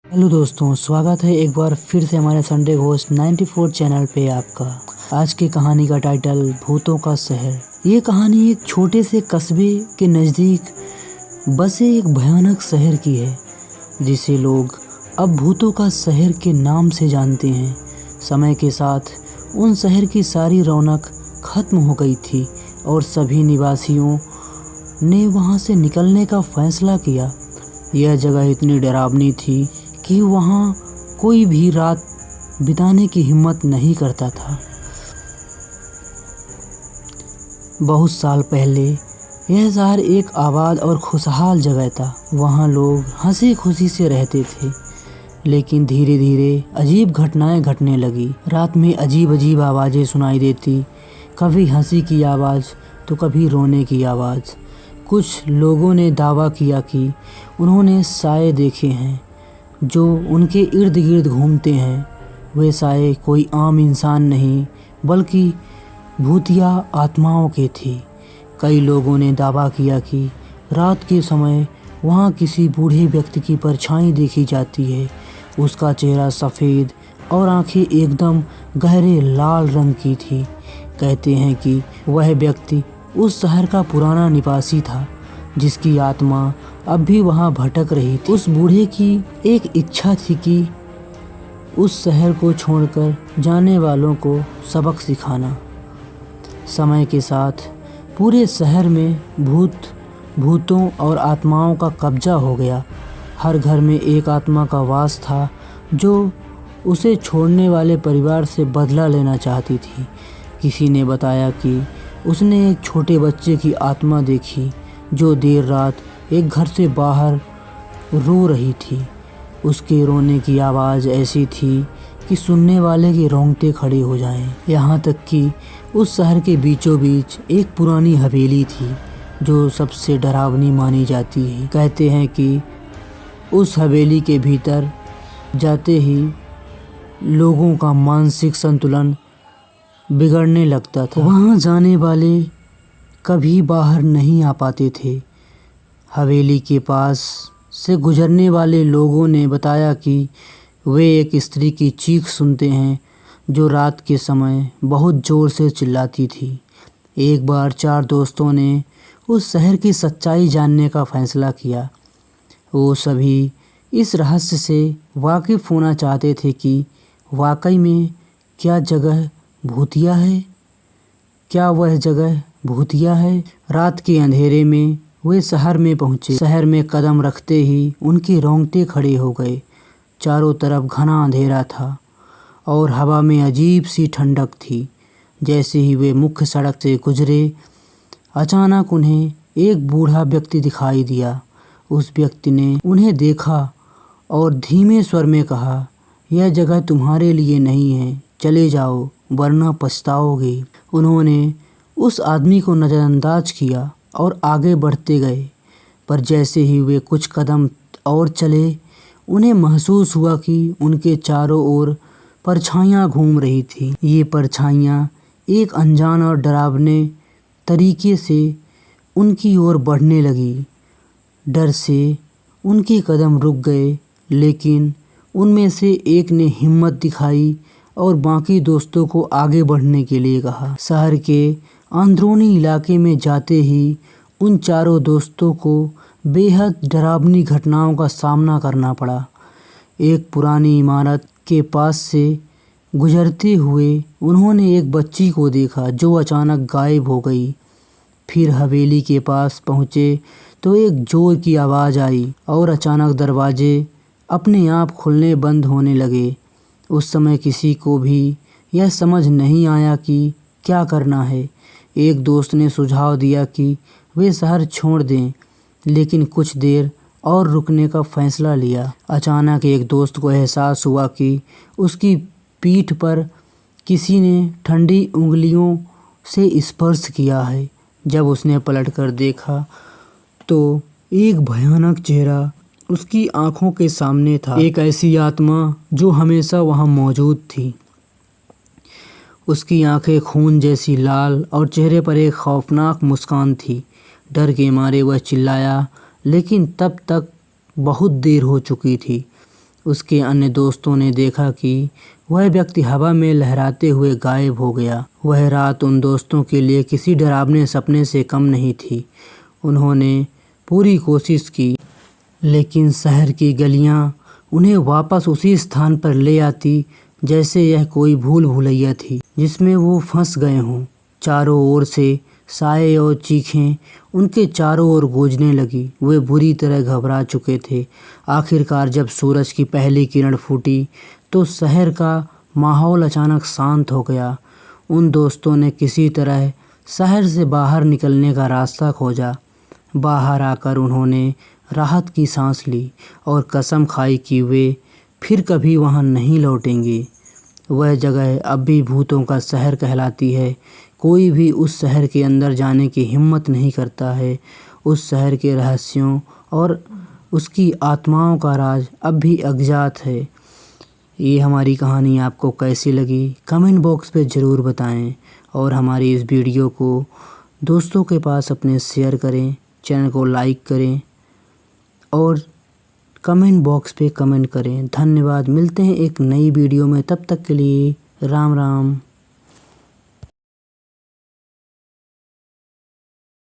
Hello दोस्तों, स्वागत है एक बार फिर से हमारे संडे घोस्ट 94 चैनल पे आपका। आज की कहानी का टाइटल भूतों का शहर। ये कहानी एक छोटे से कस्बे के नज़दीक बसे एक भयानक शहर की है, जिसे लोग अब भूतों का शहर के नाम से जानते हैं। समय के साथ उन शहर की सारी रौनक खत्म हो गई थी और सभी निवासियों ने वहाँ से निकलने का फैसला किया। यह जगह इतनी डरावनी थी कि वहाँ कोई भी रात बिताने की हिम्मत नहीं करता था। बहुत साल पहले यह शहर एक आबाद और खुशहाल जगह था। वहाँ लोग हंसी खुशी से रहते थे, लेकिन धीरे धीरे अजीब घटनाएं घटने लगी। रात में अजीब अजीब आवाज़ें सुनाई देती, कभी हंसी की आवाज़ तो कभी रोने की आवाज़। कुछ लोगों ने दावा किया कि उन्होंने साए देखे हैं जो उनके इर्द गिर्द घूमते हैं। वे साए कोई आम इंसान नहीं बल्कि भूतिया आत्माओं के थे। कई लोगों ने दावा किया कि रात के समय वहाँ किसी बूढ़े व्यक्ति की परछाई देखी जाती है। उसका चेहरा सफ़ेद और आंखें एकदम गहरे लाल रंग की थी। कहते हैं कि वह व्यक्ति उस शहर का पुराना निवासी था, जिसकी आत्मा अब भी वहाँ भटक रही थी। उस बूढ़े की एक इच्छा थी कि उस शहर को छोड़कर जाने वालों को सबक सिखाना। समय के साथ पूरे शहर में भूतों और आत्माओं का कब्जा हो गया। हर घर में एक आत्मा का वास था जो उसे छोड़ने वाले परिवार से बदला लेना चाहती थी। किसी ने बताया कि उसने एक छोटे बच्चे की आत्मा देखी जो देर रात एक घर से बाहर रो रही थी। उसके रोने की आवाज़ ऐसी थी कि सुनने वाले के रोंगटे खड़े हो जाएं। यहाँ तक कि उस शहर के बीचों बीच एक पुरानी हवेली थी जो सबसे डरावनी मानी जाती है। कहते हैं कि उस हवेली के भीतर जाते ही लोगों का मानसिक संतुलन बिगड़ने लगता था। वहाँ जाने वाले कभी बाहर नहीं आ पाते थे। हवेली के पास से गुजरने वाले लोगों ने बताया कि वे एक स्त्री की चीख सुनते हैं जो रात के समय बहुत ज़ोर से चिल्लाती थी। एक बार 4 दोस्तों ने उस शहर की सच्चाई जानने का फैसला किया। वो सभी इस रहस्य से वाकिफ़ होना चाहते थे कि वाकई में क्या जगह भूतिया है। क्या वह जगह भूतिया है? रात के अंधेरे में वे शहर में पहुँचे। शहर में कदम रखते ही उनके रोंगटे खड़े हो गए। चारों तरफ घना अंधेरा था और हवा में अजीब सी ठंडक थी। जैसे ही वे मुख्य सड़क से गुजरे, अचानक उन्हें एक बूढ़ा व्यक्ति दिखाई दिया। उस व्यक्ति ने उन्हें देखा और धीमे स्वर में कहा, यह जगह तुम्हारे लिए नहीं है, चले जाओ वरना पछताओगे। उन्होंने उस आदमी को नज़रअंदाज किया और आगे बढ़ते गए, पर जैसे ही वे कुछ कदम और चले, उन्हें महसूस हुआ कि उनके चारों ओर परछाइयाँ घूम रही थीं। ये परछाइयाँ एक अनजान और डरावने तरीके से उनकी ओर बढ़ने लगी। डर से उनके कदम रुक गए, लेकिन उनमें से एक ने हिम्मत दिखाई और बाकी दोस्तों को आगे बढ़ने के लिए कहा। शहर के अंदरूनी इलाके में जाते ही उन चारों दोस्तों को बेहद डरावनी घटनाओं का सामना करना पड़ा। एक पुरानी इमारत के पास से गुजरते हुए उन्होंने एक बच्ची को देखा जो अचानक गायब हो गई। फिर हवेली के पास पहुँचे तो एक ज़ोर की आवाज़ आई और अचानक दरवाजे अपने आप खुलने बंद होने लगे। उस समय किसी को भी यह समझ नहीं आया कि क्या करना है। एक दोस्त ने सुझाव दिया कि वे शहर छोड़ दें, लेकिन कुछ देर और रुकने का फैसला लिया। अचानक एक दोस्त को एहसास हुआ कि उसकी पीठ पर किसी ने ठंडी उंगलियों से स्पर्श किया है। जब उसने पलटकर देखा तो एक भयानक चेहरा उसकी आंखों के सामने था। एक ऐसी आत्मा जो हमेशा वहाँ मौजूद थी। उसकी आंखें खून जैसी लाल और चेहरे पर एक खौफनाक मुस्कान थी। डर के मारे वह चिल्लाया, लेकिन तब तक बहुत देर हो चुकी थी। उसके अन्य दोस्तों ने देखा कि वह व्यक्ति हवा में लहराते हुए गायब हो गया। वह रात उन दोस्तों के लिए किसी डरावने सपने से कम नहीं थी। उन्होंने पूरी कोशिश की, लेकिन शहर की गलियां उन्हें वापस उसी स्थान पर ले आती जैसे यह कोई भूल भुलैया थी जिसमें वो फंस गए हों। चारों ओर से साए और चीखें उनके चारों ओर गूंजने लगी। वे बुरी तरह घबरा चुके थे। आखिरकार जब सूरज की पहली किरण फूटी तो शहर का माहौल अचानक शांत हो गया। उन दोस्तों ने किसी तरह शहर से बाहर निकलने का रास्ता खोजा। बाहर आकर उन्होंने राहत की सांस ली और कसम खाई कि वे फिर कभी वहां नहीं लौटेंगे। वह जगह अब भी भूतों का शहर कहलाती है। कोई भी उस शहर के अंदर जाने की हिम्मत नहीं करता है। उस शहर के रहस्यों और उसकी आत्माओं का राज अब भी अज्ञात है। ये हमारी कहानी आपको कैसी लगी कमेंट बॉक्स पे ज़रूर बताएं और हमारी इस वीडियो को दोस्तों के पास अपने शेयर करें, चैनल को लाइक करें और कमेंट बॉक्स पे कमेंट करें। धन्यवाद। मिलते हैं एक नई वीडियो में, तब तक के लिए राम राम।